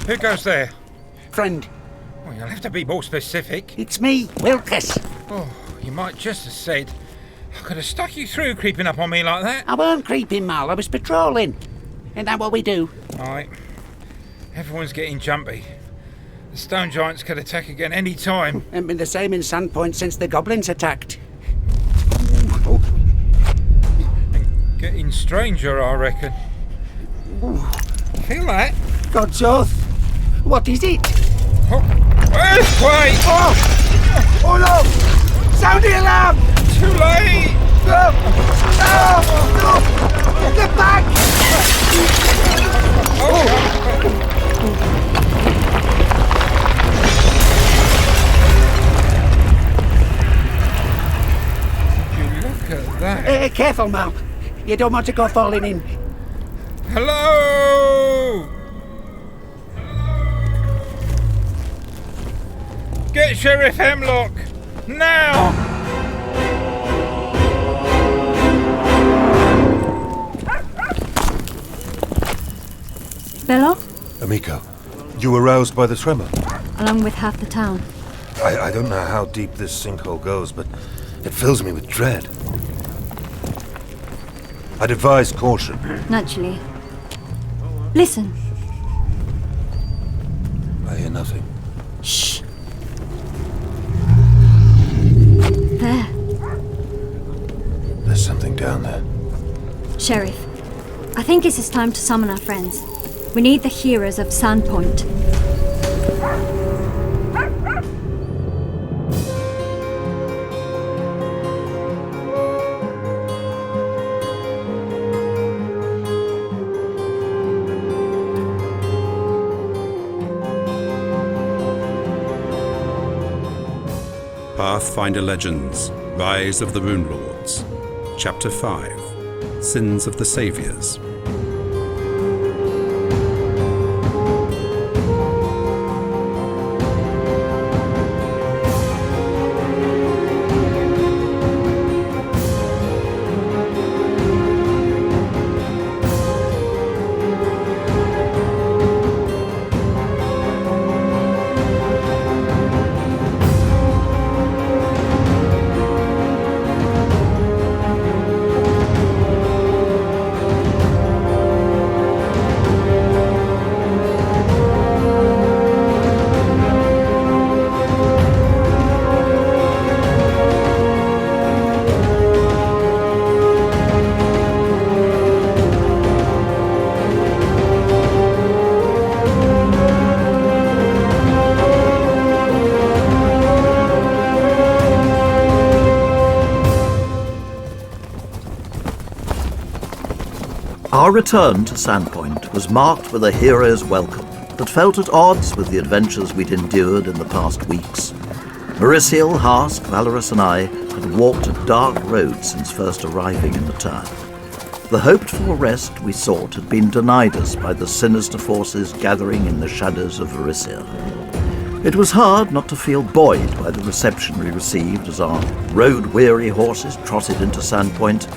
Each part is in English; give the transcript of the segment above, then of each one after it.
Who goes there? Friend. Well, you'll have to be more specific. It's me, Wilkes. Oh, you might just have said. I could have stuck you through creeping up on me like that. I weren't creeping, Mal. I was patrolling. Isn't that what we do? Right. Everyone's getting jumpy. The stone giants could attack again any time. Ain't been the same in Sandpoint since the goblins attacked. And getting stranger, I reckon. Feel that? God's oath. What is it? Oh, earthquake! Oh! Oh no! Sound the alarm! Too late! No! No! No! Get back! Look at that. Careful, Mal. You don't want to go falling in. Hello! Get Sheriff Hemlock! Now! Bello? Amico, you were roused by the tremor. Along with half the town. I don't know how deep this sinkhole goes, but it fills me with dread. I'd advise caution. Naturally. Listen. I hear nothing. Shh. There. There's something down there. Sheriff, I think it is time to summon our friends. We need the heroes of Sandpoint. Pathfinder Legends, Rise of the Rune Lords, Chapter 5, Sins of the Saviors. Our return to Sandpoint was marked with a hero's welcome that felt at odds with the adventures we'd endured in the past weeks. Merisiel, Harsk, Valeros and I had walked a dark road since first arriving in the town. The hoped-for rest we sought had been denied us by the sinister forces gathering in the shadows of Merisiel. It was hard not to feel buoyed by the reception we received as our road-weary horses trotted into Sandpoint,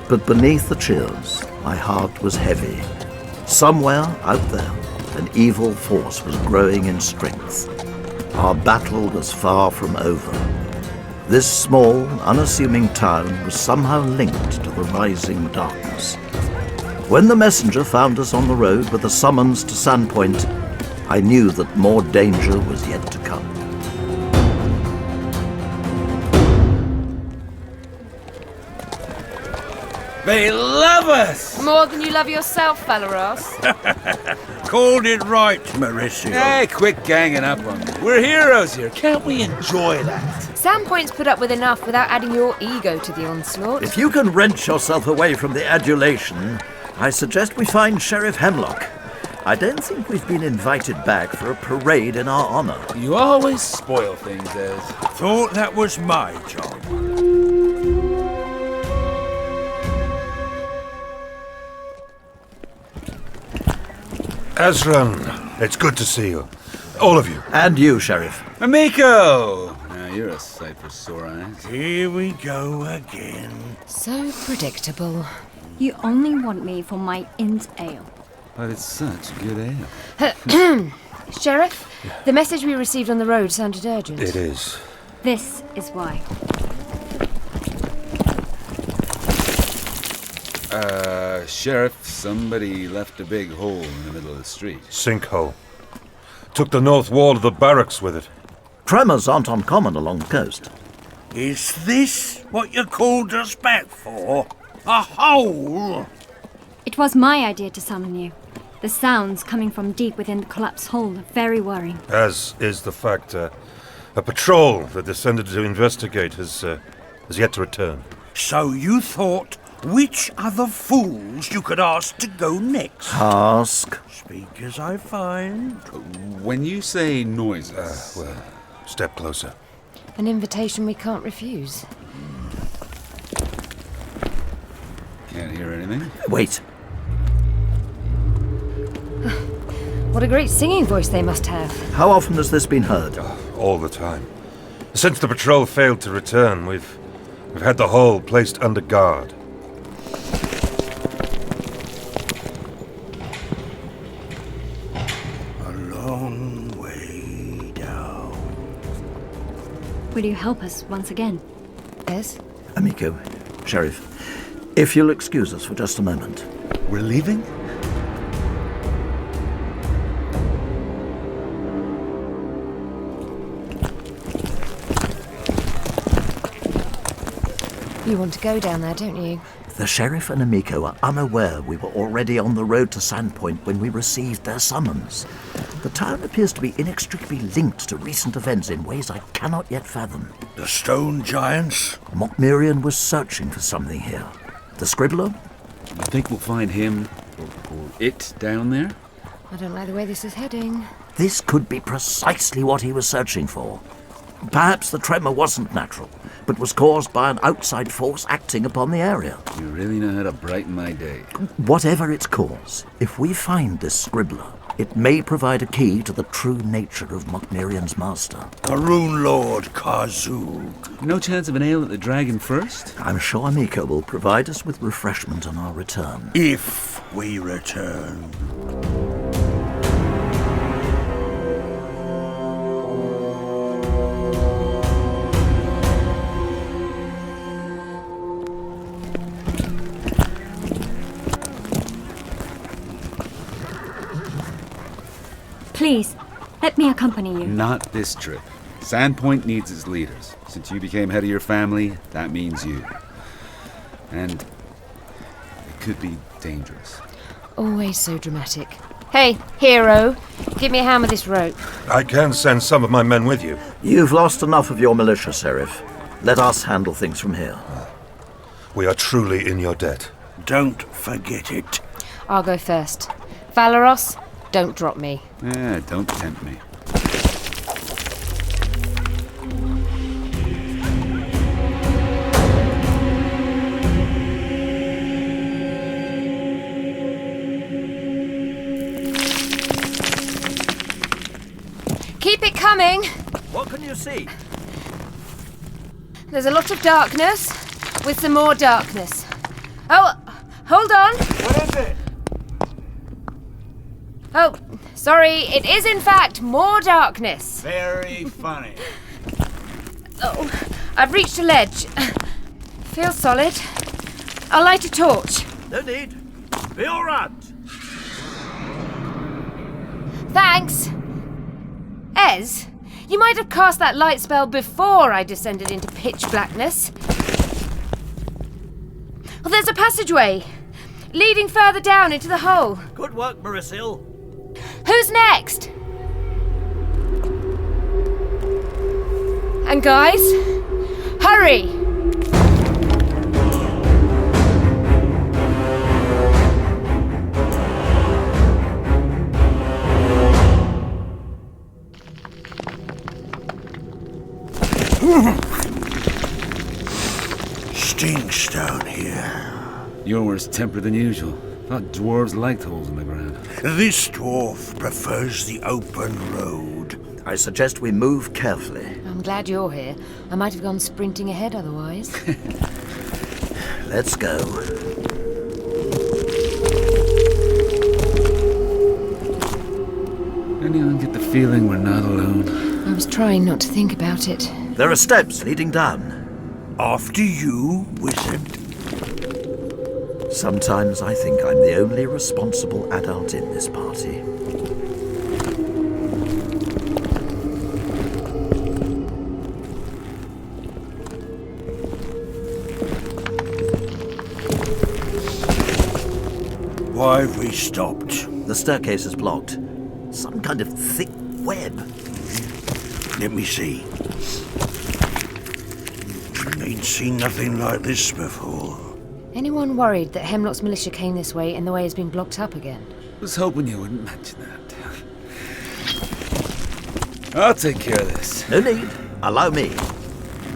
but beneath the cheers, my heart was heavy. Somewhere out there, an evil force was growing in strength. Our battle was far from over. This small, unassuming town was somehow linked to the rising darkness. When the messenger found us on the road with a summons to Sandpoint, I knew that more danger was yet to come. They love us! More than you love yourself, Valeros. Called it right, Merisiel. Hey, quit ganging up on me. We're heroes here. Can't we enjoy that? Sandpoint's put up with enough without adding your ego to the onslaught. If you can wrench yourself away from the adulation, I suggest we find Sheriff Hemlock. I don't think we've been invited back for a parade in our honor. You always spoil things, Ez. Thought that was my job. Ezren, it's good to see you. All of you. And you, Sheriff. Amico! Now you're a sight for sore eyes. Here we go again. So predictable. You only want me for my inn's ale. But it's such good ale. Sheriff, the message we received on the road sounded urgent. It is. This is why. Sheriff, somebody left a big hole in the middle of the street. Sinkhole. Took the north wall of the barracks with it. Tremors aren't uncommon along the coast. Is this what you called us back for? A hole? It was my idea to summon you. The sounds coming from deep within the collapsed hole are very worrying. As is the fact a patrol that descended to investigate has yet to return. So you thought which other fools you could ask to go next? Harsk. Speak as I find. When you say noises... Well, step closer. An invitation we can't refuse. Can't hear anything. Wait. What a great singing voice they must have. How often has this been heard? All the time. Since the patrol failed to return, we've had the hole placed under guard. A long way down. Will you help us once again? Ez? Amico, Sheriff, if you'll excuse us for just a moment. We're leaving? You want to go down there, don't you? The Sheriff and Amico are unaware we were already on the road to Sandpoint when we received their summons. The town appears to be inextricably linked to recent events in ways I cannot yet fathom. The stone giants? Mokmirian was searching for something here. The scribbler? You think we'll find him or it down there? I don't like the way this is heading. This could be precisely what he was searching for. Perhaps the tremor wasn't natural, but was caused by an outside force acting upon the area. You really know how to brighten my day. Whatever its cause, if we find this scribbler, it may provide a key to the true nature of Mokmirian's master. The Rune Lord Karzoug. No chance of an ale at the Dragon first? I'm sure Amico will provide us with refreshment on our return. If we return. Please, let me accompany you. Not this trip. Sandpoint needs its leaders. Since you became head of your family, that means you. And it could be dangerous. Always so dramatic. Hey, hero, give me a hand with this rope. I can send some of my men with you. You've lost enough of your militia, Sheriff. Let us handle things from here. We are truly in your debt. Don't forget it. I'll go first. Valeros, don't drop me. Don't tempt me. Keep it coming! What can you see? There's a lot of darkness, with some more darkness. Oh, hold on! What is it? Oh, sorry, it is in fact more darkness. Very funny. Oh, I've reached a ledge. Feels solid. I'll light a torch. No need. Be all right. Thanks. Ez, you might have cast that light spell before I descended into pitch blackness. Well, there's a passageway leading further down into the hole. Good work, Merisiel. Who's next? And guys, hurry! Stinks down here. You're worse tempered than usual. Thought dwarves liked holes in the ground. This dwarf prefers the open road. I suggest we move carefully. I'm glad you're here. I might have gone sprinting ahead otherwise. Let's go. Anyone get the feeling we're not alone? I was trying not to think about it. There are steps leading down. After you, wizard. Sometimes I think I'm the only responsible adult in this party. Why have we stopped? The staircase is blocked. Some kind of thick web. Let me see. Ain't seen nothing like this before. Anyone worried that Hemlock's militia came this way and the way has been blocked up again? Was hoping you wouldn't mention that. I'll take care of this. No need. Allow me.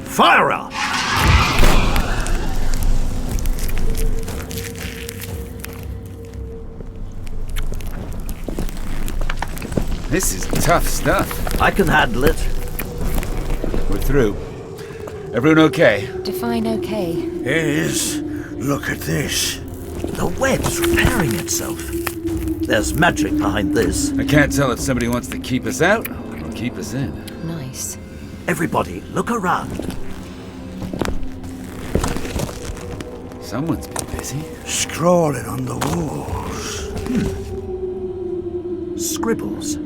Fire up! This is tough stuff. I can handle it. We're through. Everyone okay? Define okay. Is, look at this. The web's repairing itself. There's magic behind this. I can't tell if somebody wants to keep us out or keep us in. Nice. Everybody, look around. Someone's been busy. Scrawling on the walls. Scribbles.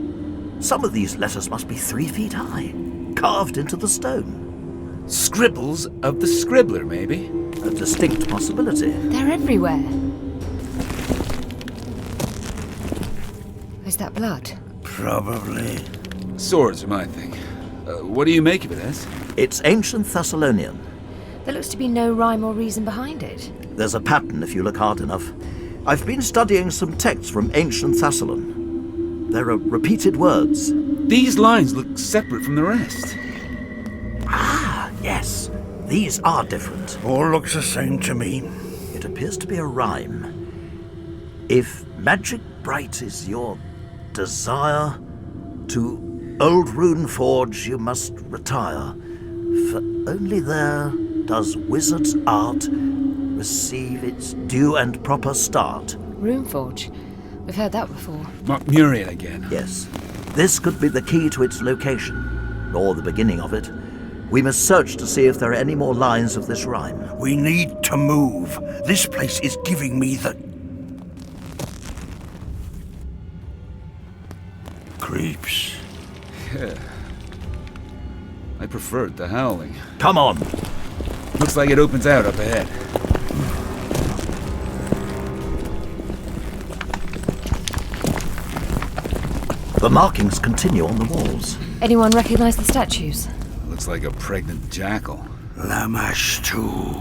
Some of these letters must be 3 feet high, carved into the stone. Scribbles of the Scribbler, maybe? A distinct possibility. They're everywhere. Is that blood? Probably. Swords are my thing. What do you make of it, Ez? It's ancient Thassilonian. There looks to be no rhyme or reason behind it. There's a pattern if you look hard enough. I've been studying some texts from ancient Thassilon. There are repeated words. These lines look separate from the rest. Ah, yes. These are different. All looks the same to me. It appears to be a rhyme. If magic bright is your desire, to old Runeforge you must retire, for only there does wizard's art receive its due and proper start. Runeforge. We've heard that before. Merisiel again. Yes. This could be the key to its location, or the beginning of it. We must search to see if there are any more lines of this rhyme. We need to move. This place is giving me the creeps. Yeah. I preferred the howling. Come on. Looks like it opens out up ahead. The markings continue on the walls. Anyone recognize the statues? Looks like a pregnant jackal. Lamash too.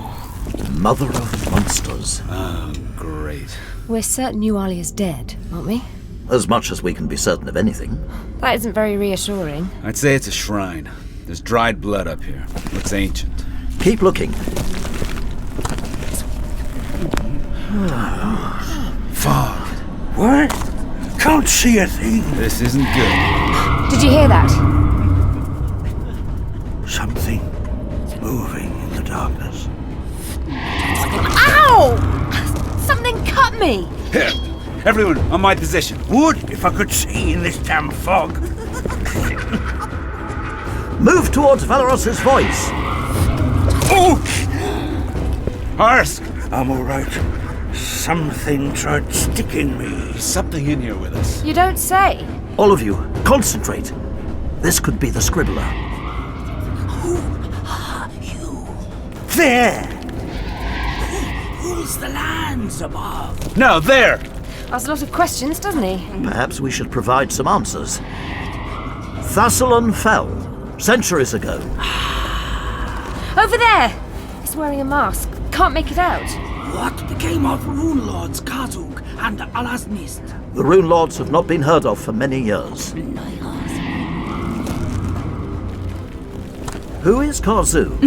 Mother of monsters. Oh, great. We're certain Yualia's dead, aren't we? As much as we can be certain of anything. That isn't very reassuring. I'd say it's a shrine. There's dried blood up here. Looks ancient. Keep looking. Fog. What? Can't see a thing. This isn't good. Did you hear that? Something moving in the darkness. Ow! Something cut me! Here, everyone on my position. Would if I could see in this damn fog. Move towards Valeros' voice. Oh! Harsk! I'm all right. Something tried sticking me. There's something in here with us. You don't say. All of you, concentrate. This could be the scribbler. Who are you? There! Who rules the lands above? No, there! Asks a lot of questions, doesn't he? Perhaps we should provide some answers. Thassilon fell centuries ago. Over there! He's wearing a mask. Can't make it out. What became of Rune Lords Karzoug and Alasnist? The Rune Lords have not been heard of for many years. Who is Karzoug?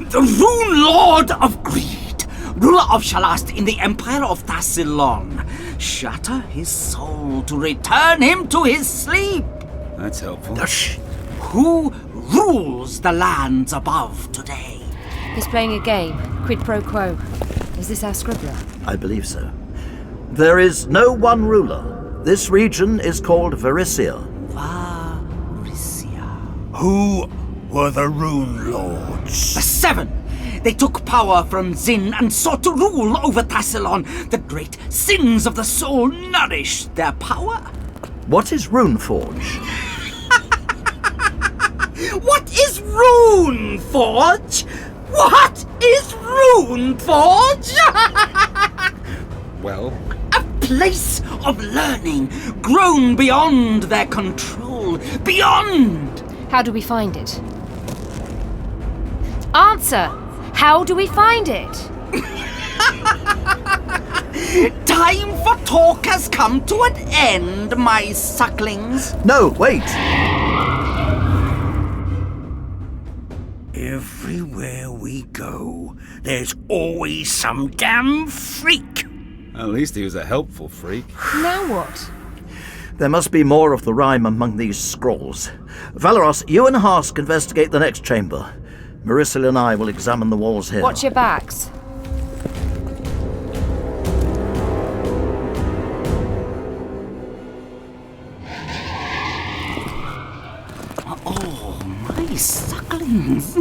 The Rune Lord of Greed, ruler of Shalast in the Empire of Thassilon. Shatter his soul to return him to his sleep. That's helpful. Who rules the lands above today? He's playing a game. Quid pro quo. Is this our scribbler? I believe so. There is no one ruler, This region is called Merisiel. Who were the Rune Lords? The 7! They took power from Xin and sought to rule over Thassilon. The great sins of the soul nourished their power. What is Runeforge? What is Runeforge? What is Runeforge? Well, a place of learning, grown beyond their control. Beyond! How do we find it? Answer! How do we find it? Time for talk has come to an end, my sucklings. No, wait! Everywhere we go, there's always some damn freak. at least he was a helpful freak. Now what? There must be more of the rhyme among these scrolls. Valeros, you and Harsk investigate the next chamber. Merisiel and I will examine the walls here. Watch your backs. Oh, my sucklings.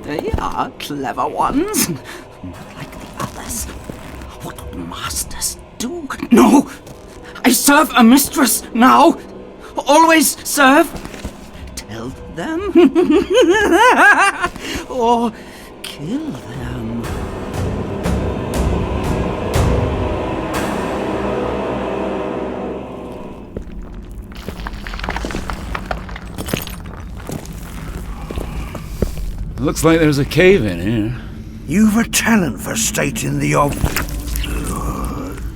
They are clever ones. Not like the others. What would masters do? No! I serve a mistress now. Always serve. Tell them. Or kill them. Looks like there's a cave in here. You've a talent for stating the obvious.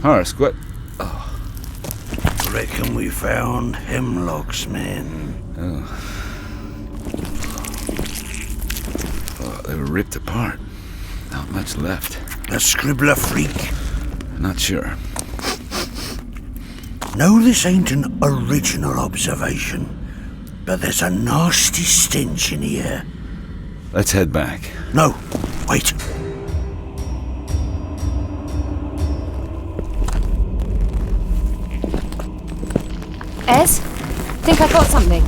Harsk, what? Reckon we found Hemlock's men. Oh, they were ripped apart. Not much left. The scribbler freak. Not sure. No, this ain't an original observation, but there's a nasty stench in here. Let's head back. No, wait. Ez? Think I got something.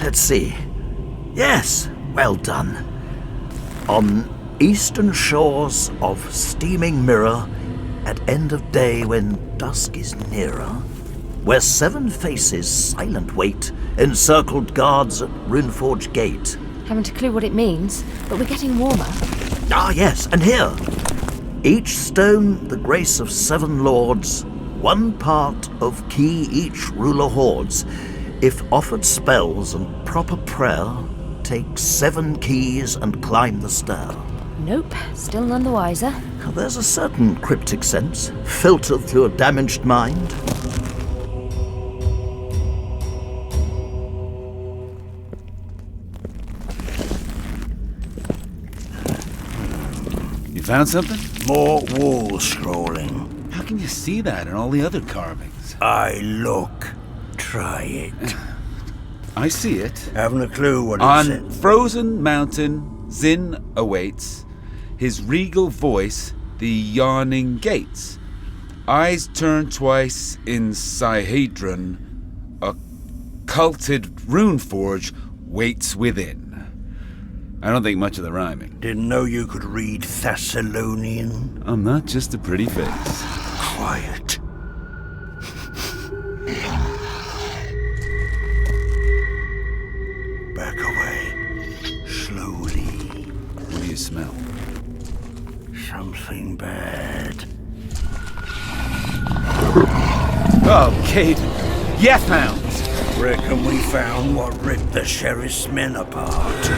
Let's see. Yes, well done. On eastern shores of steaming mirror, at end of day when dusk is nearer, where 7 faces silent wait, encircled guards at Runeforge gate. Haven't a clue what it means, but we're getting warmer. Ah, yes, and here. Each stone the grace of 7 lords, 1 part of key each ruler hoards. If offered spells and proper prayer, take 7 keys and climb the stair. Nope, still none the wiser. There's a certain cryptic sense, filtered through a damaged mind. You found something? More wall scrolling. How can you see that in all the other carvings? Look. Try it. I see it. Haven't a clue what it On says. frozen mountain, Xin awaits. His regal voice, the yawning gates. Eyes turn twice in Sihedron. A culted Runeforge waits within. I don't think much of the rhyming. Didn't know you could read Thassilonian. I'm not just a pretty face. Quiet. Back away. Slowly. What do you smell? Something bad. Oh, Kate. Yes, hounds. Reckon we found what ripped the sheriff's men apart.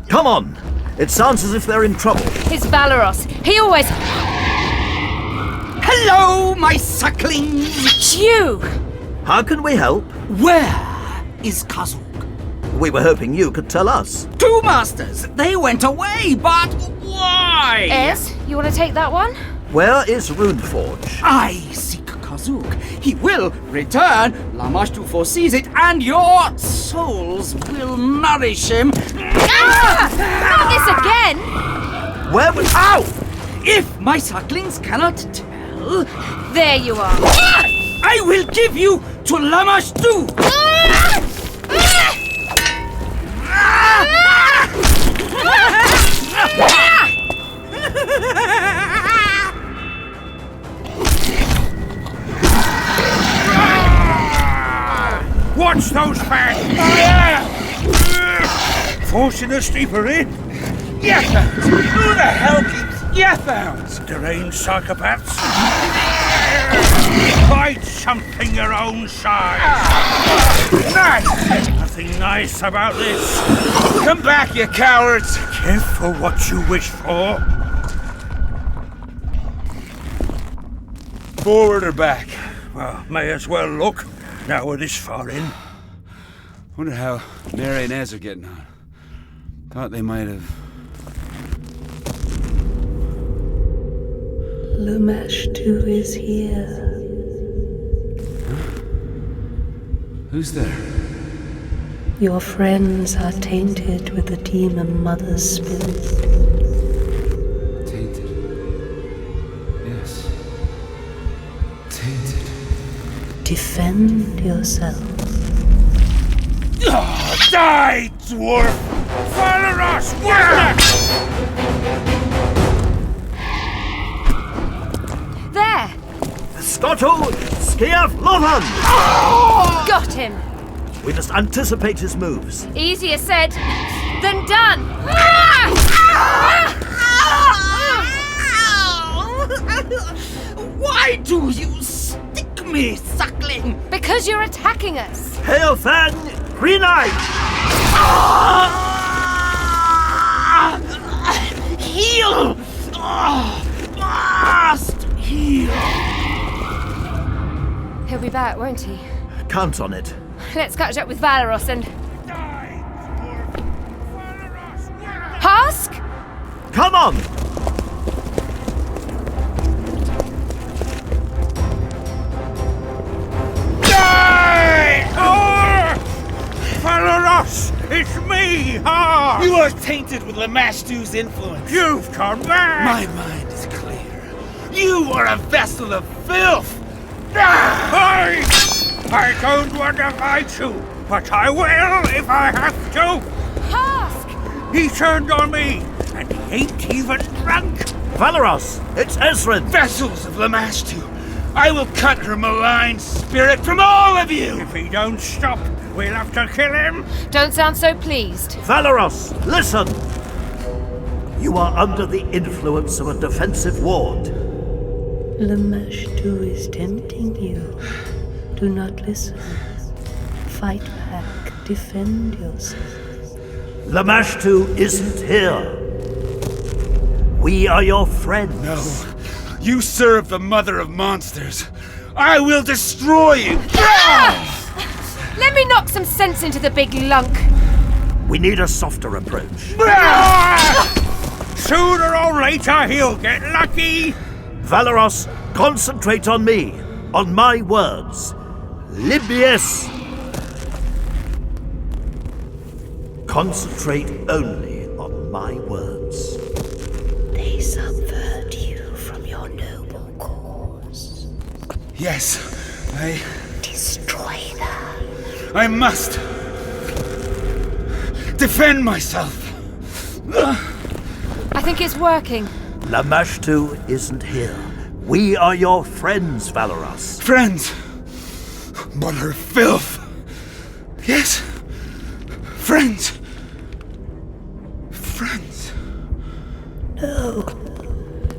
Come on! It sounds as if they're in trouble. It's Valeros. He always... Hello, my sucklings! It's you! How can we help? Where is Karzoug? We were hoping you could tell us. 2 masters. They went away, but why? Ez, you want to take that one? Where is Runeforge? I seek Karzoug. He will return. Lamashtu foresees it, and your souls will nourish him. Not this again! Where was... Ow! If my sucklings cannot tell, There you are. I will give you to Lamashtu. Watch those fangs! Forcing us deeper in. Yethounds! Who the hell keeps Yethounds? Deranged psychopaths. Find something your own size. Nice! Nothing nice about this. Come back, you cowards! Careful what you wish for. Forward or back? Well, may as well look. Now we're this far in. Wonder how Mary and Ez are getting on. Thought they might have... Lamashtu is here. Who's there? Your friends are tainted with the demon mother's spirit. Tainted. Yes. Tainted. Defend yourself. Die, dwarf! Valeros, where? There! Skotto, Skiaf Lovan! Got him! We must anticipate his moves. Easier said than done! Why do you stick me, suckling? Because you're attacking us! Hail Fan, Green Eye! Heal! Must heal! He'll be back, won't he? Count on it. Let's catch up with Valeros and... Harsk? Come on! Die! Oh! Valeros, it's me, Harsk! You are tainted with Lamashtu's influence. You've turned back! My mind is clear. You are a vessel of filth. I don't want to fight you, but I will if I have to. Harsk! He turned on me, and he ain't even drunk. Valeros, it's Ezren! Vessels of Lamashtu. I will cut her malign spirit from all of you. If he don't stop, we'll have to kill him. Don't sound so pleased. Valeros, listen! You are under the influence of a defensive ward. Lamashtu is tempting you. Do not listen. Fight back. Defend yourself. Lamashtu isn't here. We are your friends. No. You serve the mother of monsters. I will destroy you. Let me knock some sense into the big lunk. We need a softer approach. Sooner or later, he'll get lucky. Valeros, concentrate on me, on my words. Libius! Concentrate only on my words. They subvert you from your noble cause. Yes, Destroy them. I must defend myself. I think it's working. Lamashtu isn't here. We are your friends, Valeros. Friends, but her filth. Yes, friends. Friends. No,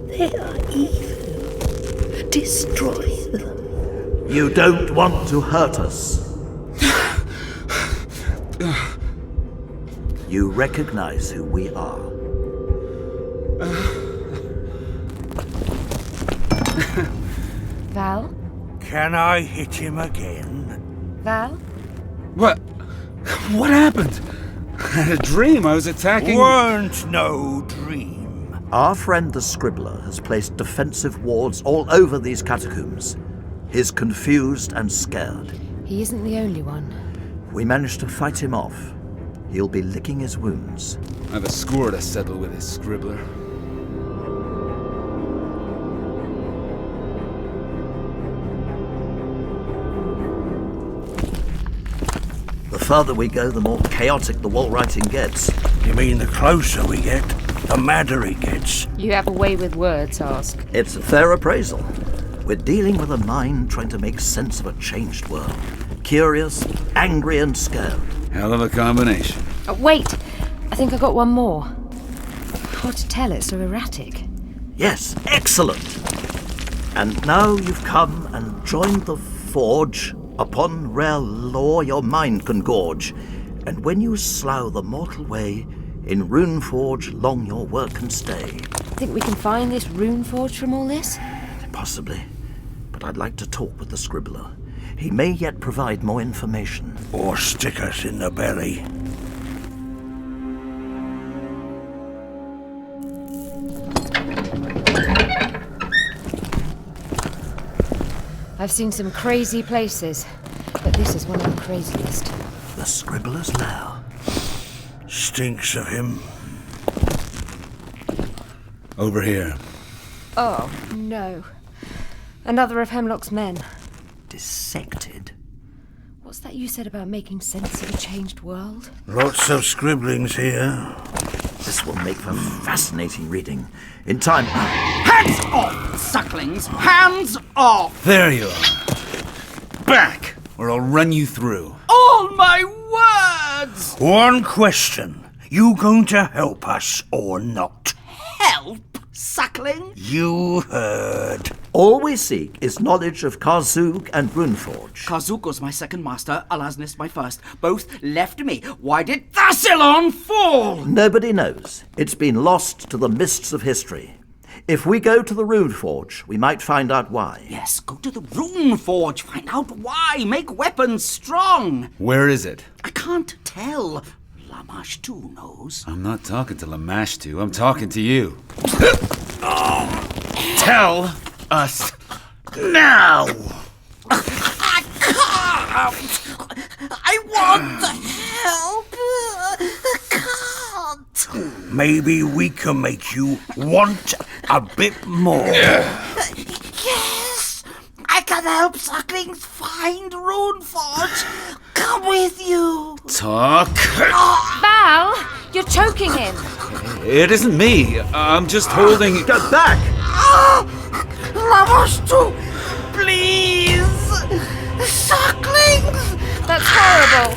they are evil. Destroy them. You don't want to hurt us. You recognize who we are. Val? Can I hit him again? Val? What? What happened? I had a dream I was attacking... Weren't no dream. Our friend the Scribbler has placed defensive wards all over these catacombs. He's confused and scared. He isn't the only one. We managed to fight him off. He'll be licking his wounds. I've a score to settle with this scribbler. The farther we go, the more chaotic the wall writing gets. You mean the closer we get, the madder it gets? You have a way with words, Harsk. It's a fair appraisal. We're dealing with a mind trying to make sense of a changed world. Curious, angry, and scared. Hell of a combination. Wait! I think I got one more. Hard to tell, it's so erratic. Yes, excellent. And now you've come and joined the Forge. Upon rare law your mind can gorge. And when you slough the mortal way, in Runeforge long your work can stay. Think we can find this Runeforge from all this? Possibly. But I'd like to talk with the scribbler. He may yet provide more information. Or stick us in the belly. I've seen some crazy places, but this is one of the craziest. The scribbler's lair. Stinks of him. Over here. Oh, no. Another of Hemlock's men. Dissected? What's that you said about making sense of a changed world? Lots of scribblings here. This will make for fascinating reading. In time... Hands off, sucklings! Hands off! There you are. Back, or I'll run you through. All my words! One question. You going to help us or not? Help, suckling? You heard. All we seek is knowledge of Karzoug and Runeforge. Karzoug was my second master, Alasnis my first. Both left me. Why did Thassilon fall? Nobody knows. It's been lost to the mists of history. If we go to the Runeforge, we might find out why. Yes, go to the Runeforge. Find out why. Make weapons strong. Where is it? I can't tell. Lamash too knows. I'm not talking to Lamashtu. I'm talking to you. Tell us now! I can't! I want the help! I can't! Maybe we can make you want a bit more. Yes! I can help sucklings find Runeforge! Come with you! Talk. Val! You're choking him! It isn't me. I'm just holding... Get back! Lamash, please! Sucklings! That's horrible!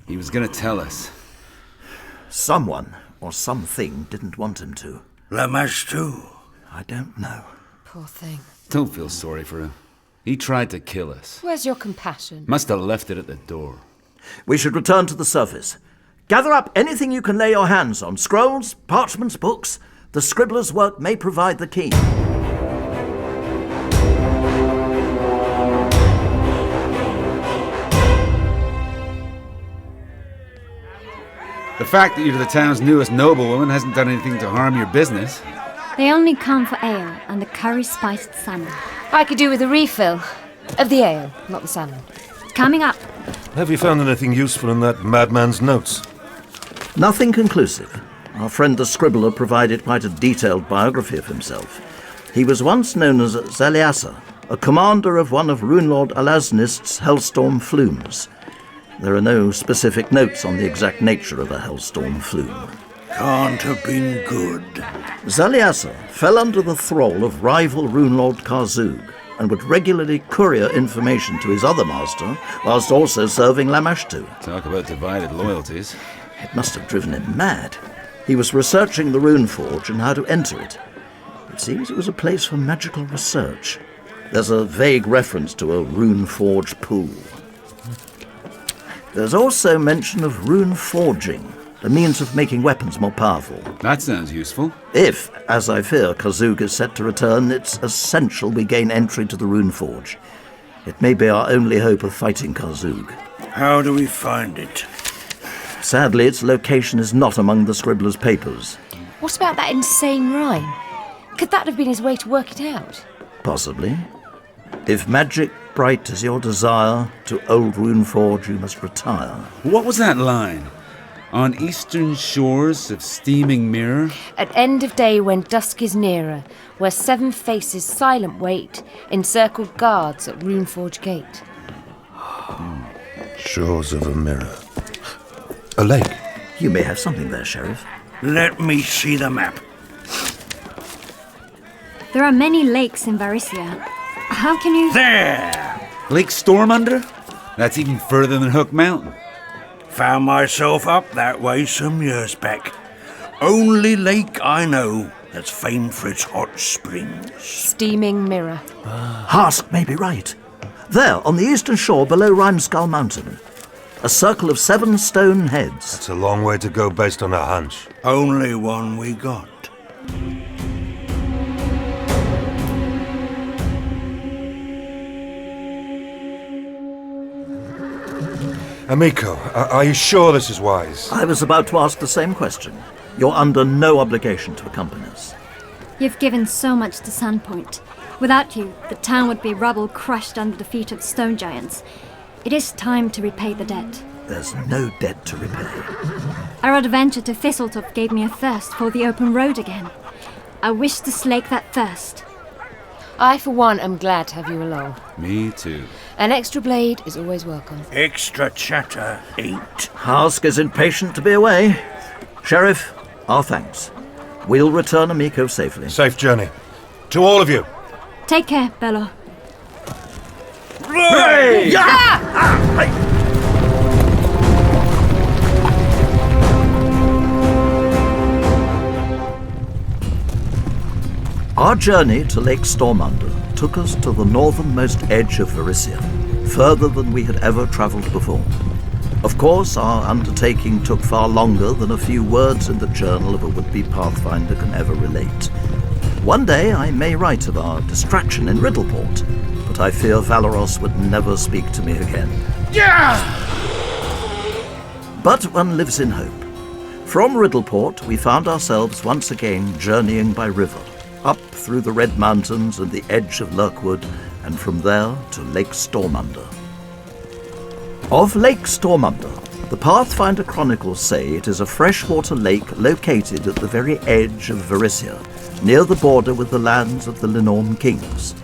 He was gonna tell us. Someone or something didn't want him to. Lamash too. I don't know. Poor thing. Don't feel sorry for him. He tried to kill us. Where's your compassion? Must have left it at the door. We should return to the surface. Gather up anything you can lay your hands on. Scrolls, parchments, books. The scribbler's work may provide the key. The fact that you're the town's newest noblewoman hasn't done anything to harm your business. They only come for ale and the curry-spiced salmon. I could do with a refill. Of the ale, not the salmon. Coming up. Have you found anything useful in that madman's notes? Nothing conclusive. Our friend the scribbler provided quite a detailed biography of himself. He was once known as Zaliasa, a commander of one of Runelord Alasnist's Hellstorm flumes. There are no specific notes on the exact nature of a Hellstorm flume. Can't have been good. Zaliasa fell under the thrall of rival Runelord Karzoug and would regularly courier information to his other master, whilst also serving Lamashtu. Talk about divided loyalties. It must have driven him mad. He was researching the Runeforge and how to enter it. It seems it was a place for magical research. There's a vague reference to a Runeforge pool. There's also mention of rune forging, the means of making weapons more powerful. That sounds useful. If, as I fear, Karzoug is set to return, it's essential we gain entry to the Runeforge. It may be our only hope of fighting Karzoug. How do we find it? Sadly, its location is not among the scribbler's papers. What about that insane rhyme? Could that have been his way to work it out? Possibly. If magic bright is your desire, to old Runeforge you must retire. What was that line? On eastern shores of steaming mirror? At end of day when dusk is nearer, where 7 faces silent wait, encircled guards at Runeforge gate. Shores of a mirror. A lake. You may have something there, Sheriff. Let me see the map. There are many lakes in Merisiel. How can you... There! Lake Stormunder? That's even further than Hook Mountain. Found myself up that way some years back. Only lake I know that's famed for its hot springs. Steaming mirror. Harsk may be right. There, on the eastern shore below Rimeskull Mountain. A circle of 7 stone heads. It's a long way to go based on a hunch. Only one we got. Amico, are you sure this is wise? I was about to ask the same question. You're under no obligation to accompany us. You've given so much to Sandpoint. Without you, the town would be rubble crushed under the feet of stone giants. It is time to repay the debt. There's no debt to repay. Our adventure to Thistletop gave me a thirst for the open road again. I wish to slake that thirst. I, for one, am glad to have you along. Me too. An extra blade is always welcome. Extra chatter ain't. Harsk is impatient to be away. Sheriff, our thanks. We'll return Amico safely. Safe journey. To all of you. Take care, Bello. Hey! Our journey to Lake Stormunder took us to the northernmost edge of Merisiel, further than we had ever travelled before. Of course, our undertaking took far longer than a few words in the journal of a would-be Pathfinder can ever relate. One day I may write of our distraction in Riddleport, but I fear Valeros would never speak to me again. Yeah! But one lives in hope. From Riddleport, we found ourselves once again journeying by river, up through the Red Mountains and the edge of Lurkwood, and from there to Lake Stormunder. Of Lake Stormunder, the Pathfinder chronicles say it is a freshwater lake located at the very edge of Merisiel, near the border with the lands of the Lenorm kings.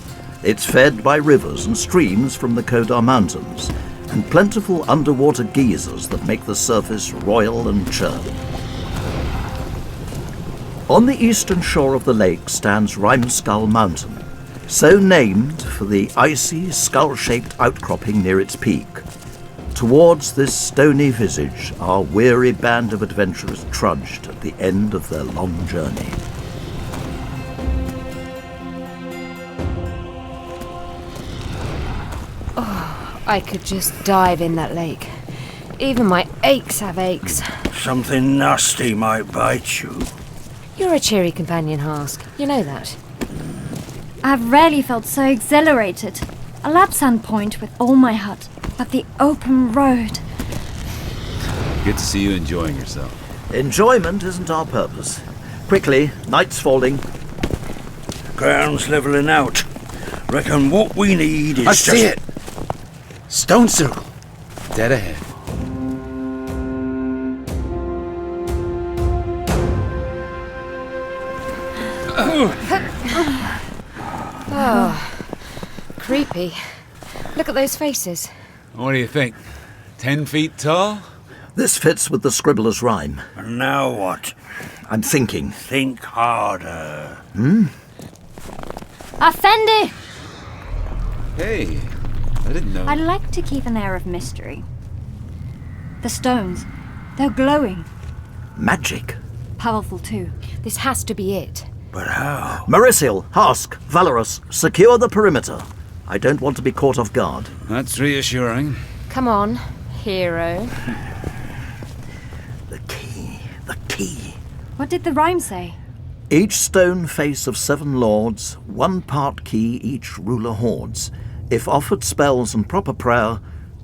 It's fed by rivers and streams from the Kodar Mountains, and plentiful underwater geysers that make the surface royal and churn. On the eastern shore of the lake stands Rimeskull Mountain, so named for the icy, skull-shaped outcropping near its peak. Towards this stony visage, our weary band of adventurers trudged at the end of their long journey. Oh, I could just dive in that lake. Even my aches have aches. Something nasty might bite you. You're a cheery companion, Harsk. You know that. I've rarely felt so exhilarated. I love Sandpoint with all my heart, but the open road... Good to see you enjoying yourself. Enjoyment isn't our purpose. Quickly, night's falling. Ground's levelling out. Reckon what we need is I see it! Stone circle. Dead ahead. Oh, creepy. Look at those faces. What do you think? 10 feet tall? This fits with the scribbler's rhyme. And now what? I'm thinking. Think harder. Offender! Hey, I didn't know. I like to keep an air of mystery. The stones, they're glowing. Magic. Powerful too. This has to be it. But how? Merisiel, Harsk, Valeros, secure the perimeter. I don't want to be caught off guard. That's reassuring. Come on, hero. The key. What did the rhyme say? Each stone face of 7 lords, 1 part key each ruler hoards. If offered spells and proper prayer,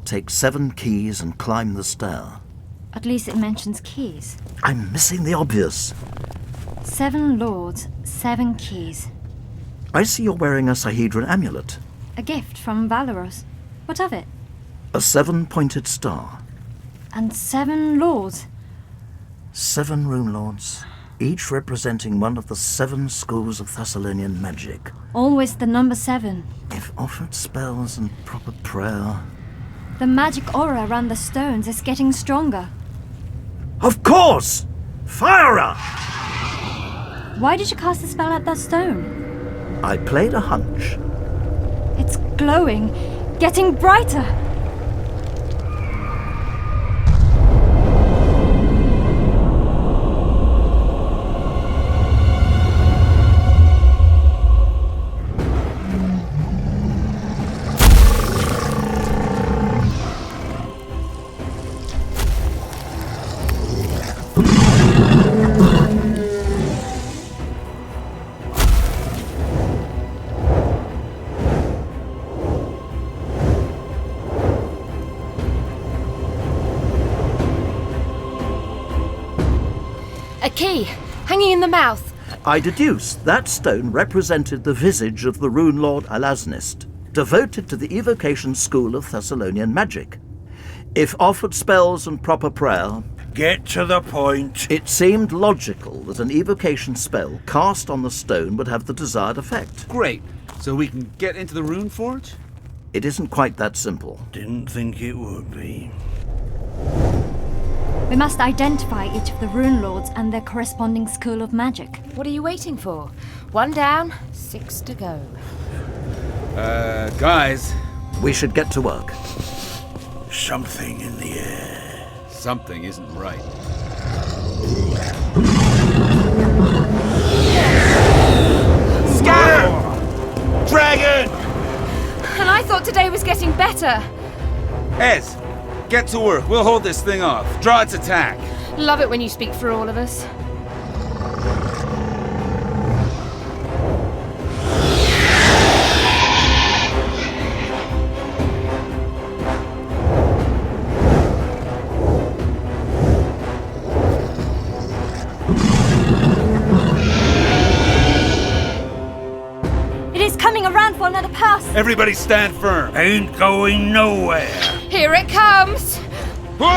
take 7 keys and climb the stair. At least it mentions keys. I'm missing the obvious. 7 lords, 7 keys. I see you're wearing a Sahedron amulet. A gift from Valeros. What of it? A 7-pointed star. And 7 lords. 7 rune lords, each representing one of the 7 schools of Thassilonian magic. Always the number 7. If offered spells and proper prayer... The magic aura around the stones is getting stronger. Of course! Fire her! Why did you cast the spell at that stone? I played a hunch. It's glowing, getting brighter. A key, hanging in the mouth. I deduced that stone represented the visage of the Rune Lord Alasnist, devoted to the evocation school of Thassilonian magic. If offered spells and proper prayer... Get to the point. It seemed logical that an evocation spell cast on the stone would have the desired effect. Great. So we can get into the Runeforge? It isn't quite that simple. Didn't think it would be. We must identify each of the rune lords and their corresponding school of magic. What are you waiting for? 1 down, 6 to go. Guys. We should get to work. Something in the air. Something isn't right. Scatter! Dragon! And I thought today was getting better. Ez, get to work. We'll hold this thing off. Draw its attack. Love it when you speak for all of us. It is coming around for another pass. Everybody stand firm. Ain't going nowhere. Here it comes. Watch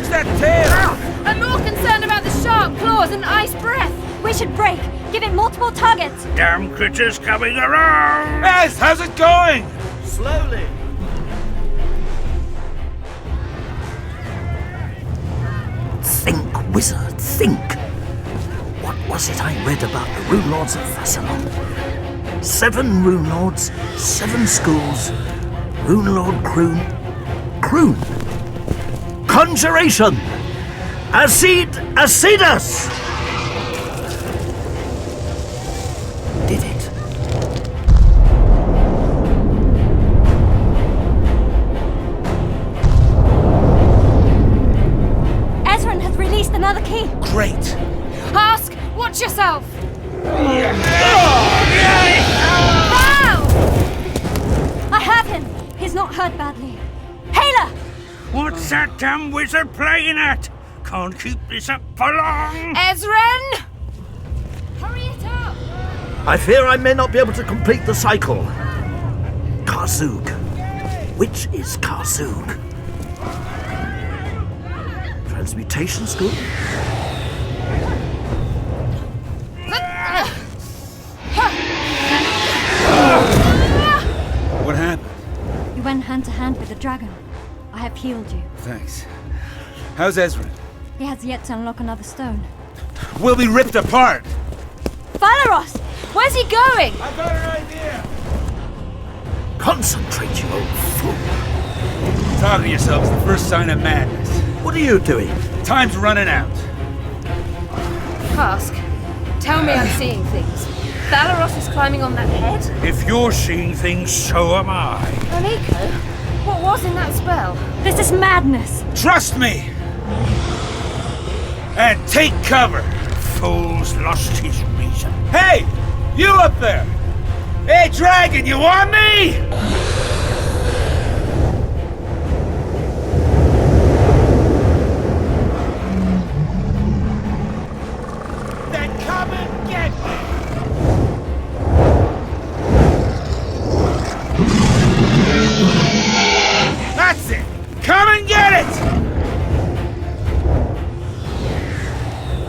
that tail! I'm more concerned about the sharp claws and ice breath. We should break. Give it multiple targets. Damn critters coming around. Ez, how's it going? Slowly. Think, wizard, think. What was it I read about the Rune Lords of Thassilon? 7 Rune Lords, 7 schools. Rune Lord Croon. Croon. Conjuration! Acidus! Did it. Ezren has released another key. Great. Harsk, watch yourself. Wow! I have him. He's not hurt badly. Hela! What's that damn wizard playing at? Can't keep this up for long. Ezren! Hurry it up! I fear I may not be able to complete the cycle. Karzoug. Which is Karzoug? Transmutation school? What happened? You went hand to hand with the dragon. I have healed you. Thanks. How's Ezren? He has yet to unlock another stone. We'll be ripped apart. Valeros! Where's he going? I've got an idea. Concentrate, you old fool. Talking to yourself is the first sign of madness. What are you doing? Time's running out. Harsk, tell me I'm seeing things. Valeros is climbing on that head? If you're seeing things, so am I. Aliko, what was in that spell? This is madness. Trust me. And take cover. Fool's lost his reason. Hey, you up there. Hey, dragon, you want me?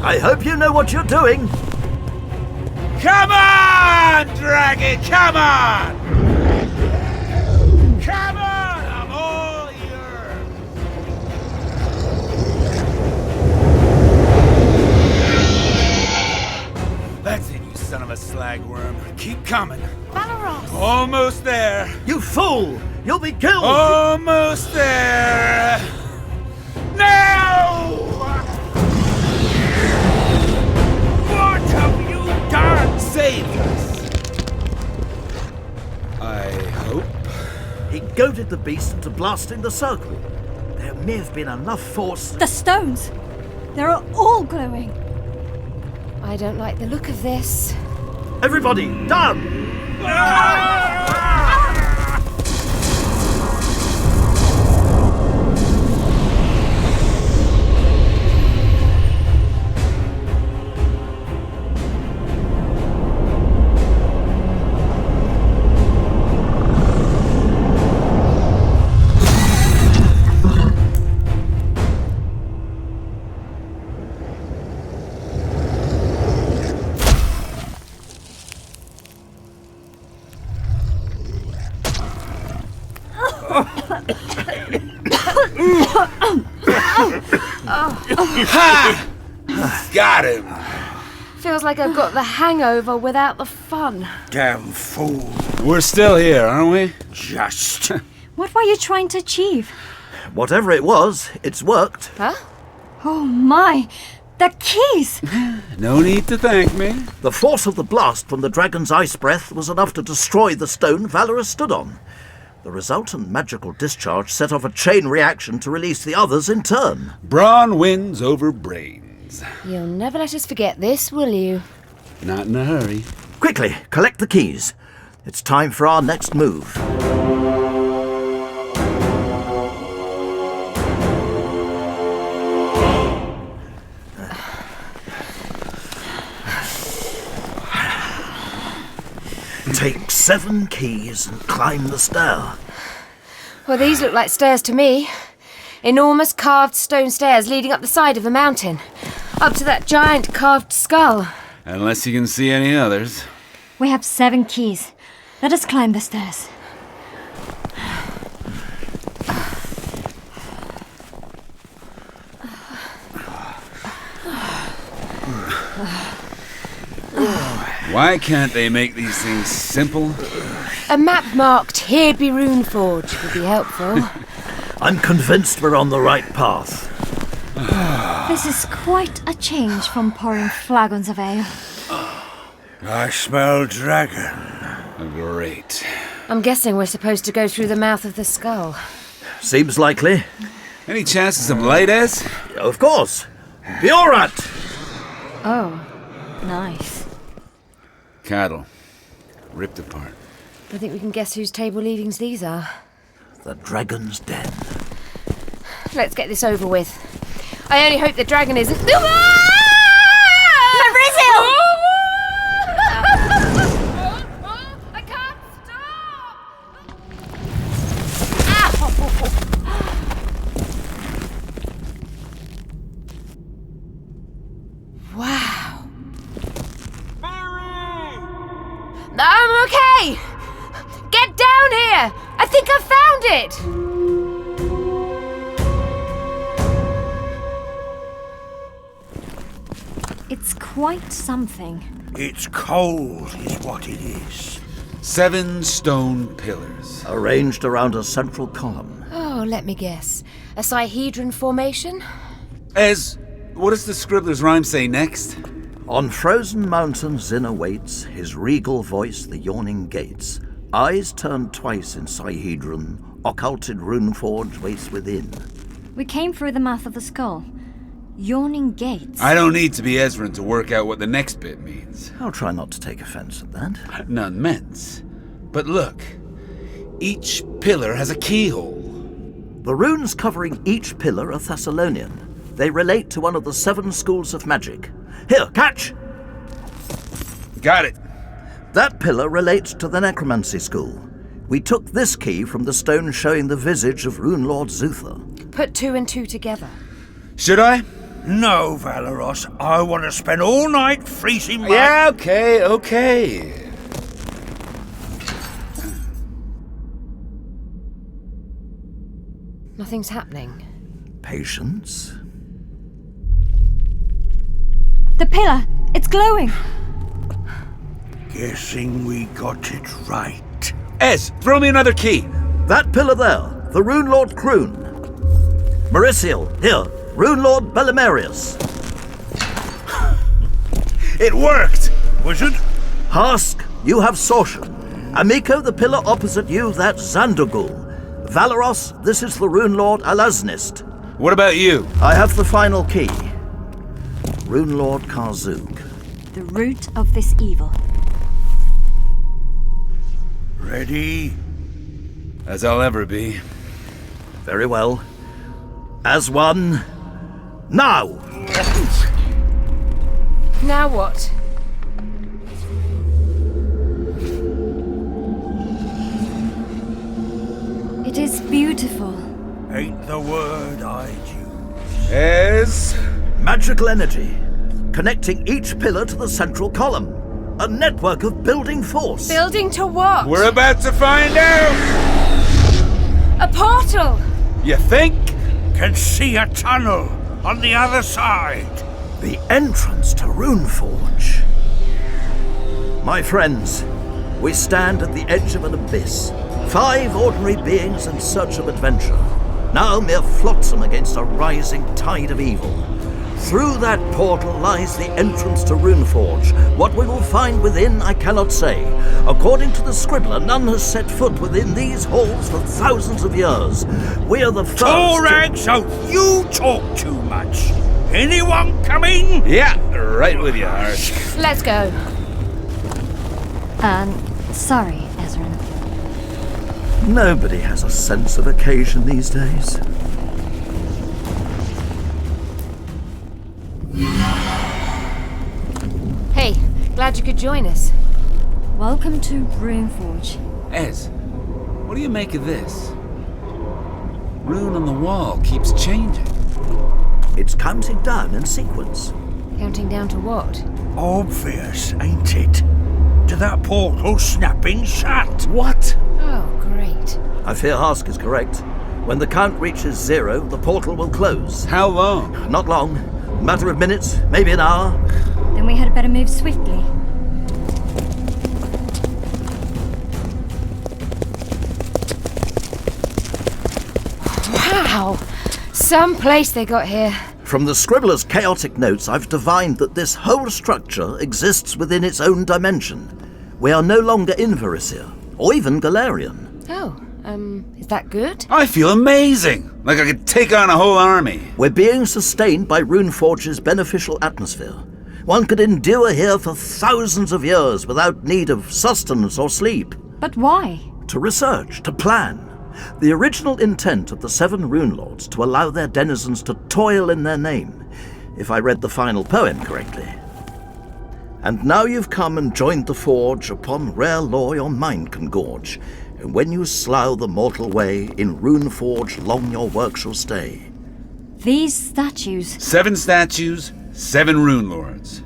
I hope you know what you're doing. Come on, dragon, come on! Come on, I'm all yours! That's it, you son of a slagworm. Keep coming. Valeros! Almost there. You fool! You'll be killed! Almost there. No! What have you done? Save us. I hope. He goaded the beast into blasting the circle. There may have been enough force. The stones! They're all glowing. I don't like the look of this. Everybody, down! Ha! Got him. Feels like I've got the hangover without the fun. Damn fool. We're still here, aren't we? Just. What were you trying to achieve? Whatever it was, it's worked. Huh? Oh my! The keys! No need to thank me. The force of the blast from the dragon's ice breath was enough to destroy the stone Valeros stood on. The resultant magical discharge set off a chain reaction to release the others in turn. Brawn wins over brains. You'll never let us forget this, will you? Not in a hurry. Quickly, collect the keys. It's time for our next move. Take 7 keys and climb the stair. Well, these look like stairs to me. Enormous carved stone stairs leading up the side of a mountain. Up to that giant carved skull. Unless you can see any others. We have 7 keys. Let us climb the stairs. Why can't they make these things simple? A map marked "Here be Runeforge" would be helpful. I'm convinced we're on the right path. This is quite a change from pouring flagons of ale. I smell dragon. Great. I'm guessing we're supposed to go through the mouth of the skull. Seems likely. Any chance of some light, Ez? Of course. Be all right. Oh, nice. Cattle. Ripped apart. I think we can guess whose table leavings these are. The dragon's den. Let's get this over with. I only hope the dragon isn't... Merisiel! I can't stop! Wow. I'm okay! Get down here! I think I found it! It's quite something. It's cold, is what it is. 7 stone pillars. Arranged around a central column. Oh, let me guess. A Sihedron formation? Ez, what does the Scribbler's Rhyme say next? On frozen mountains Xin awaits, his regal voice the yawning gates. Eyes turned twice in Sihedron, occulted Runeforge waits within. We came through the mouth of the skull. Yawning gates. I don't need to be Ezren to work out what the next bit means. I'll try not to take offense at that. None meant. But look, each pillar has a keyhole. The runes covering each pillar are Thassilonian. They relate to one of the 7 schools of magic. Here, catch! Got it. That pillar relates to the necromancy school. We took this key from the stone showing the visage of Rune Lord Zuther. Put 2 and 2 together. Should I? No, Valeros. I want to spend all night freezing my... Yeah, okay. Nothing's happening. Patience. The pillar! It's glowing! Guessing we got it right. Ez, throw me another key. That pillar there, the Rune Lord Kroon. Merisiel, here, Rune Lord Belimarius. It worked! Wizard? Harsk, you have Sortion. Amico, the pillar opposite you, that's Zandogul. Valeros, this is the Rune Lord Alaznist. What about you? I have the final key. Rune Lord Karzoug. The root of this evil. Ready? As I'll ever be. Very well. As one. Now! Now what? It is beautiful. Ain't the word I'd use. Ez? Magical energy, connecting each pillar to the central column. A network of building force. Building to what? We're about to find out! A portal! You think? Can see a tunnel on the other side. The entrance to Runeforge. My friends, we stand at the edge of an abyss. 5 ordinary beings in search of adventure. Now mere flotsam against a rising tide of evil. Through that portal lies the entrance to Runeforge. What we will find within, I cannot say. According to the scribbler, none has set foot within these halls for thousands of years. We are the first. Torag, you talk too much. Anyone coming? Yeah, right with you, Harsk. Let's go. Sorry, Ezren. Nobody has a sense of occasion these days. Hey, glad you could join us. Welcome to Runeforge. Ez, what do you make of this? Rune on the wall keeps changing. It's counting down in sequence. Counting down to what? Obvious, ain't it? To that portal snapping shut. What? Oh, great. I fear Harsk is correct. When the count reaches 0, the portal will close. How long? Not long. A matter of minutes, maybe an hour. Then we had better move swiftly. Wow! Some place they got here. From the scribbler's chaotic notes, I've divined that this whole structure exists within its own dimension. We are no longer in Merisiel, or even Galarian. Oh, is that good? I feel amazing! Like I could take on a whole army. We're being sustained by Runeforge's beneficial atmosphere. One could endure here for thousands of years without need of sustenance or sleep. But why? To research, to plan. The original intent of the 7 Rune Lords to allow their denizens to toil in their name, if I read the final poem correctly. And now you've come and joined the forge upon rare lore your mind can gorge, and when you slough the mortal way, in Runeforge long your work shall stay. These statues. 7 statues, 7 Rune Lords.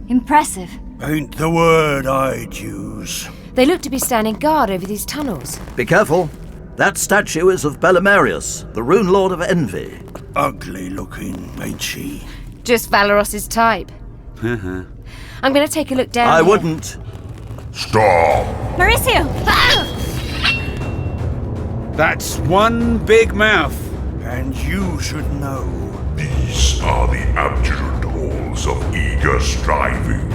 Impressive. Ain't the word I'd use. They look to be standing guard over these tunnels. Be careful. That statue is of Belimarius, the Rune Lord of Envy. Ugly looking, ain't she? Just Valeros's type. I'm going to take a look down I here. wouldn't. Stop! Merisiel! That's one big mouth. And you should know. These are the abjurant halls of eager striving.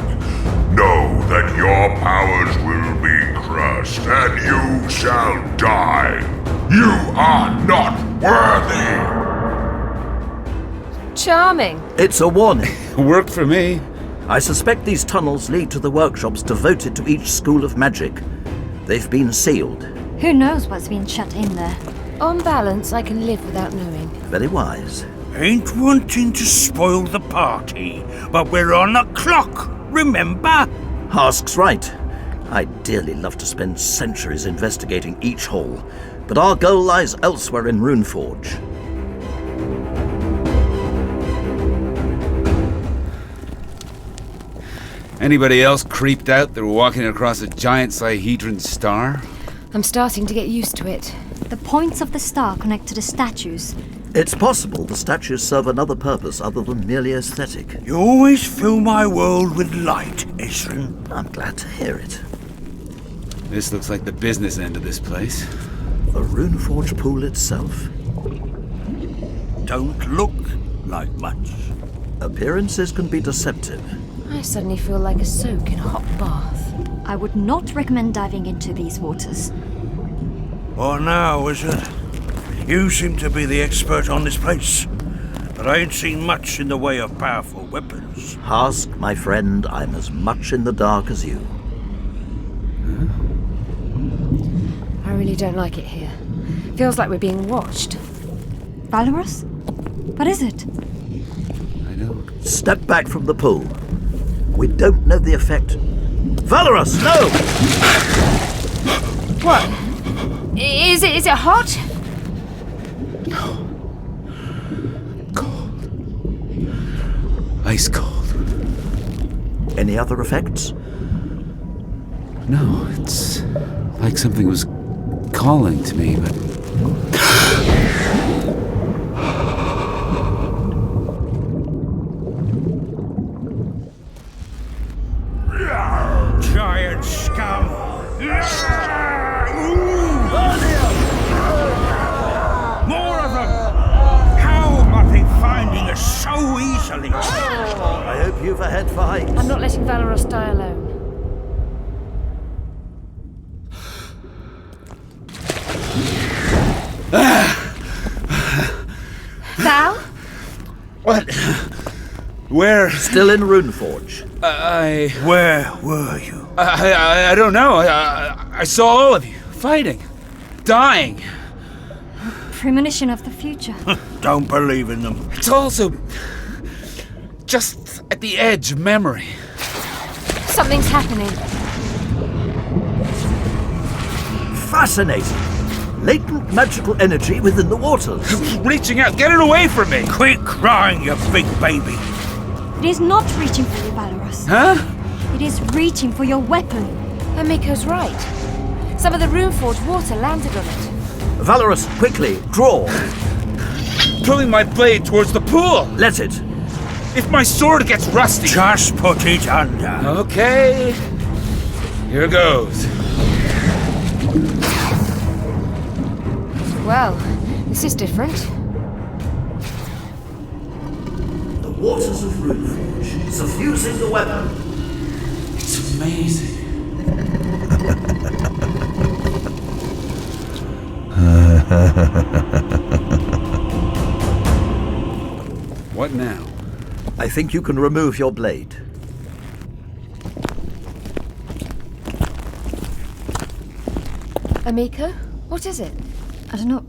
Know that your powers will be crushed, and you shall die. You are not worthy! Charming. It's a warning. Worked for me. I suspect these tunnels lead to the workshops devoted to each school of magic. They've been sealed. Who knows what's been shut in there? On balance, I can live without knowing. Very wise. Ain't wanting to spoil the party, but we're on a clock, remember? Harsk's right. I'd dearly love to spend centuries investigating each hall, but our goal lies elsewhere in Runeforge. Anybody else creeped out that were walking across a giant Sihedron star? I'm starting to get used to it. The points of the star connect to the statues. It's possible the statues serve another purpose other than merely aesthetic. You always fill my world with light, Ezren. I'm glad to hear it. This looks like the business end of this place. The Runeforge pool itself. Don't look like much. Appearances can be deceptive. I suddenly feel like a soak in a hot bath. I would not recommend diving into these waters. What now, wizard? You seem to be the expert on this place, but I ain't seen much in the way of powerful weapons. Harsk, my friend, I'm as much in the dark as you. I really don't like it here. Feels like we're being watched. Valeros? What is it? I know. Step back from the pool. We don't know the effect. Valeros, no! What? Is it hot? Cold. Ice cold. Any other effects? No, it's like something was calling to me, but... Giant scum! More of them! How are they finding us so easily? I hope you've a head for heights. I'm not letting Valeros die alone. Val? What? Where? Still in Runeforge. Where were you? I don't know. I saw all of you fighting, dying. Premonition of the future. Don't believe in them. It's also just at the edge of memory. Something's happening. Fascinating. Latent magical energy within the waters. Reaching out, get it away from me! Quit crying, you big baby. It is not reaching for you, Valeros. Huh? It is reaching for your weapon. Amiko's right. Some of the Runeforge water landed on it. Valeros, quickly, draw. Pulling my blade towards the pool. Let it. If my sword gets rusty... Just put it under. Okay. Here goes. Well, this is different. The waters of Runeforge, suffusing the weapon. It's amazing. What now? I think you can remove your blade. Amiko? What is it? I don't know.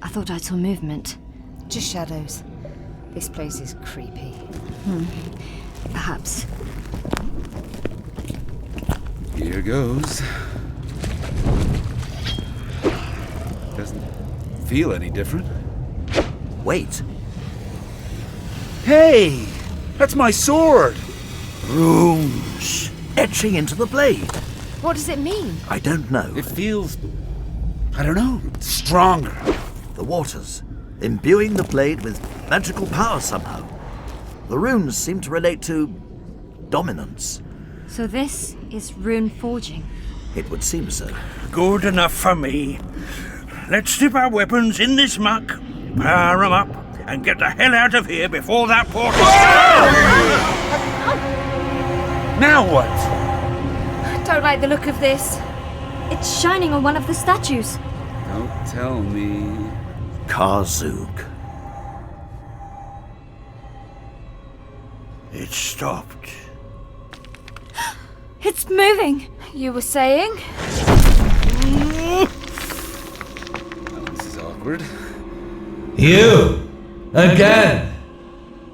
I thought I saw movement. Just shadows. This place is creepy. Perhaps. Here goes. Doesn't feel any different. Wait. Hey! That's my sword! Runes. Etching into the blade. What does it mean? I don't know. It feels... I don't know. Stronger. The waters, imbuing the blade with magical power somehow. The runes seem to relate to dominance. So this is rune forging. It would seem so. Good enough for me. Let's dip our weapons in this muck, power them up, and get the hell out of here before that portal... Now what? Don't like the look of this. It's shining on one of the statues. Don't tell me. Karzoug. It stopped. It's moving. You were saying? This is awkward. You! Again!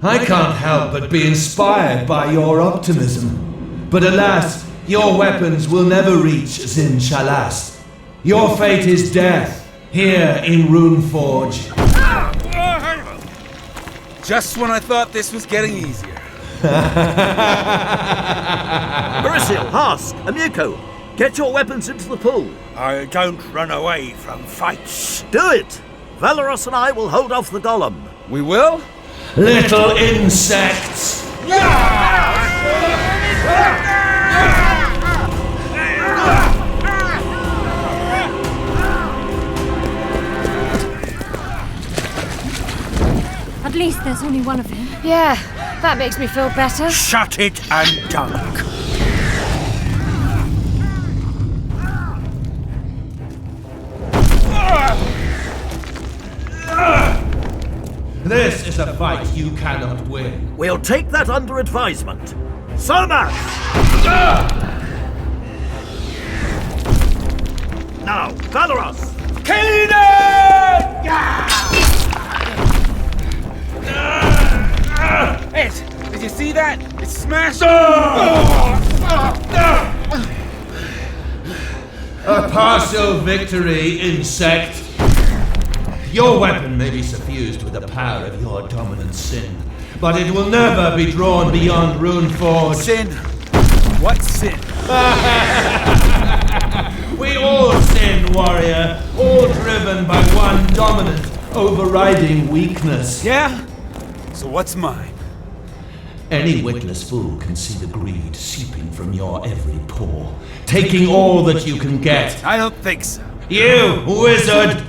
I can't help but be inspired by your optimism. But alas, your weapons will never reach Xin-Shalast. Your fate is death, here in Runeforge. Just when I thought this was getting easier. Merisiel, Harsk, Amico, get your weapons into the pool. I don't run away from fights. Do it! Valeros and I will hold off the golem. We will? Little insects! At least there's only one of him. Yeah, that makes me feel better. Shut it and dunk. This is a fight you cannot win. We'll take that under advisement. Soma! Now, Valeros! Ez, did you see that? It's smashed. A partial victory, insect. Your weapon may be suffused with the power of your dominant sin, but it will never be drawn beyond Runeforge. Sin? What sin? We all sin, warrior, all driven by one dominant, overriding weakness. Yeah? So what's mine? Any witless fool can see the greed seeping from your every pore, taking all that you can get. I don't think so. You, wizard!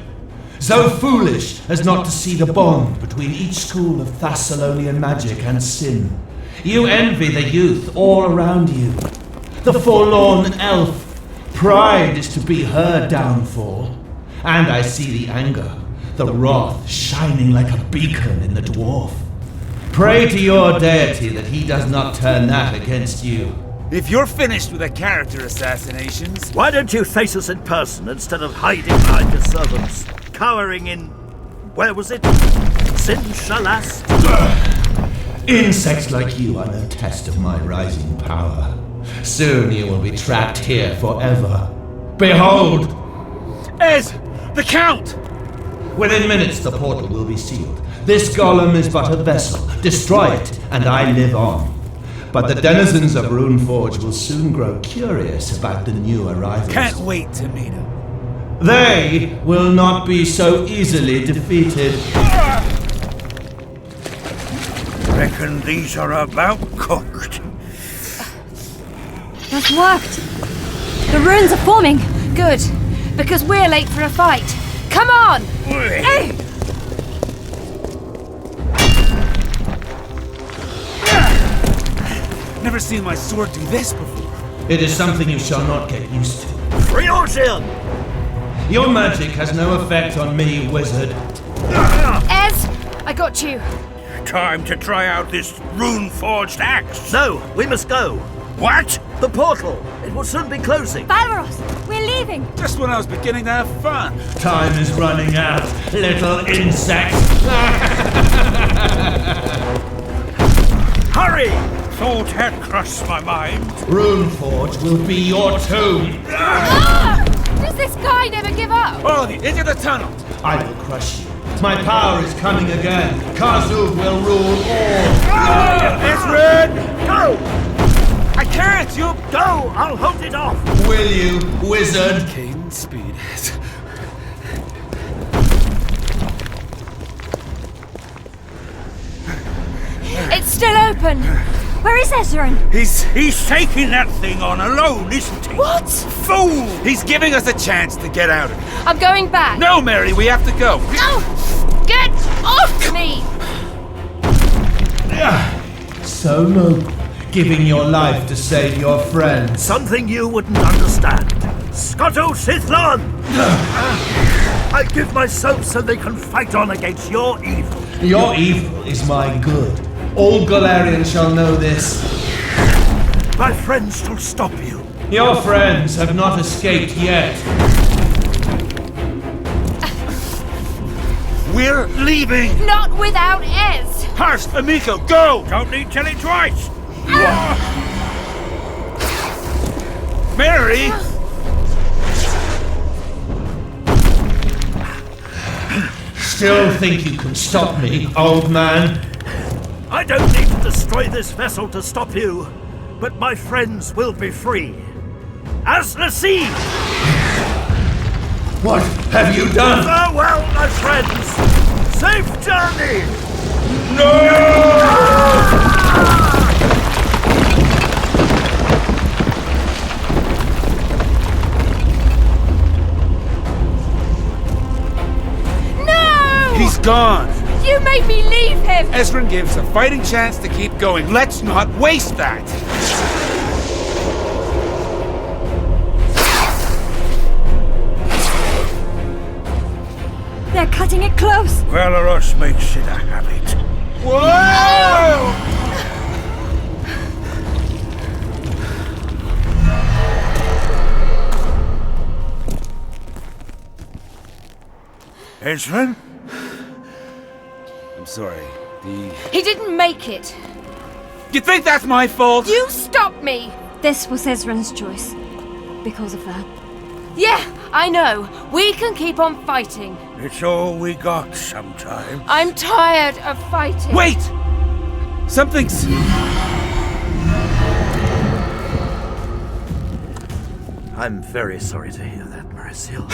So foolish as not to see the bond between each school of Thassilonian magic and sin. You envy the youth all around you. The forlorn elf. Pride is to be her downfall. And I see the anger, the wrath shining like a beacon in the dwarf. Pray to your deity that he does not turn that against you. If you're finished with the character assassinations... Why don't you face us in person instead of hiding behind your servants? Cowering in... where was it? Xin-Shalast? Insects like you are no test of my rising power. Soon you will be trapped here forever. Behold! Ez! The Count! Within minutes the portal will be sealed. This golem is but a vessel. Destroy it, and I live on. But the denizens of Runeforge will soon grow curious about the new arrivals. Can't wait to meet him. They will not be so easily defeated. Reckon these are about cooked. That's worked. The runes are forming. Good, because we're late for a fight. Come on! Hey! Never seen my sword do this before. It is something you shall not get used to. Merisiel! Your magic has no effect on me, wizard. Ez, I got you. Time to try out this rune-forged axe. No, we must go. What? The portal. It will soon be closing. Valeros, we're leaving. Just when I was beginning to have fun. Time is running out, little insect. Hurry! Thought had crossed my mind. Runeforge will be your tomb. Does this guy never give up? All of you, into the tunnel. I will crush you. My power is coming again. Karzoug will rule all. Ezren! Go! I can't! You Go! I'll hold it off! Will you, wizard? Cadence speed. It's still open. Where is Ezren? He's taking that thing on alone, isn't he? What? Fool! He's giving us a chance to get out of it. I'm going back. No, Mary, we have to go. No! Get off me! So noble, giving your life to save your friends. Something you wouldn't understand. Scotto Sithlon! I give myself so they can fight on against your evil. Your evil is my good. All Galarians shall know this. My friends will stop you. Your friends have not escaped yet. We're leaving! Not without Ez! Harsk, Amico, go! Don't need telling twice! Mary! Still think you can stop me, old man? I don't need to destroy this vessel to stop you, but my friends will be free. As the sea! What have you done? Farewell, my friends! Safe journey! He's gone! You made me leave him! Ezren gives a fighting chance to keep going. Let's not waste that! They're cutting it close. Valeros makes it a habit. Whoa! Ezren? I'm sorry. He didn't make it. You think that's my fault? You stopped me! This was Ezren's choice. Because of that. Yeah, I know. We can keep on fighting. It's all we got sometimes. I'm tired of fighting. Wait! Something's... I'm very sorry to hear that, Merisiel.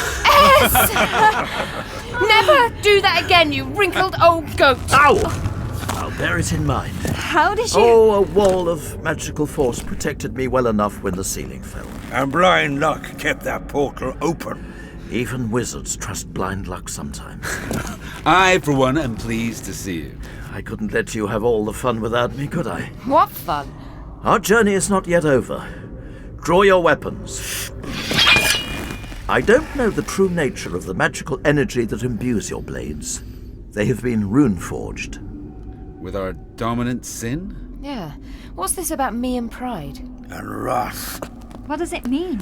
Never do that again, you wrinkled old goat! Ow! I'll bear it in mind. How did you... Oh, a wall of magical force protected me well enough when the ceiling fell. And blind luck kept that portal open. Even wizards trust blind luck sometimes. I, for one, am pleased to see you. I couldn't let you have all the fun without me, could I? What fun? Our journey is not yet over. Draw your weapons. I don't know the true nature of the magical energy that imbues your blades. They have been rune-forged. With our dominant sin? Yeah. What's this about me and pride? And wrath. What does it mean?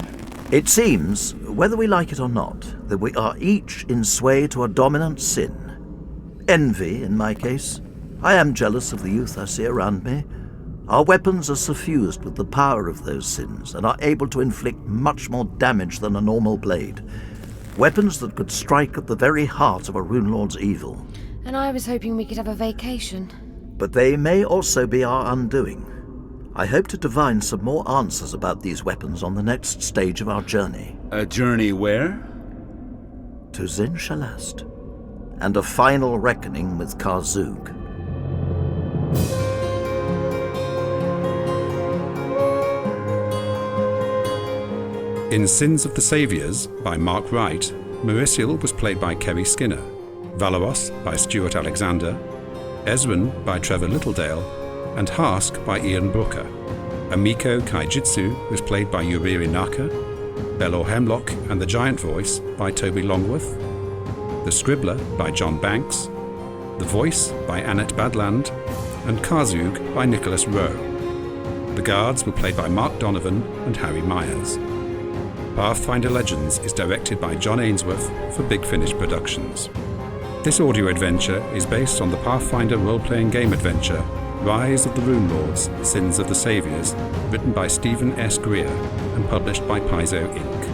It seems, whether we like it or not, that we are each in sway to a dominant sin. Envy, in my case. I am jealous of the youth I see around me. Our weapons are suffused with the power of those sins and are able to inflict much more damage than a normal blade. Weapons that could strike at the very heart of a Rune Lord's evil. And I was hoping we could have a vacation. But they may also be our undoing. I hope to divine some more answers about these weapons on the next stage of our journey. A journey where? To Xin-Shalast. And a final reckoning with Karzoug. In Sins of the Saviours by Mark Wright, Merisiel was played by Kerry Skinner, Valeros by Stuart Alexander, Ezren by Trevor Littledale, and Harsk by Ian Brooker. Amiko Kaijitsu was played by Yuriri Naka, Belor Hemlock and the Giant Voice by Toby Longworth, The Scribbler by John Banks, The Voice by Annette Badland, and Karzoug by Nicholas Rowe. The Guards were played by Mark Donovan and Harry Myers. Pathfinder Legends is directed by John Ainsworth for Big Finish Productions. This audio adventure is based on the Pathfinder role-playing game adventure Rise of the Rune Lords, Sins of the Saviours, written by Stephen S. Greer and published by Paizo Inc.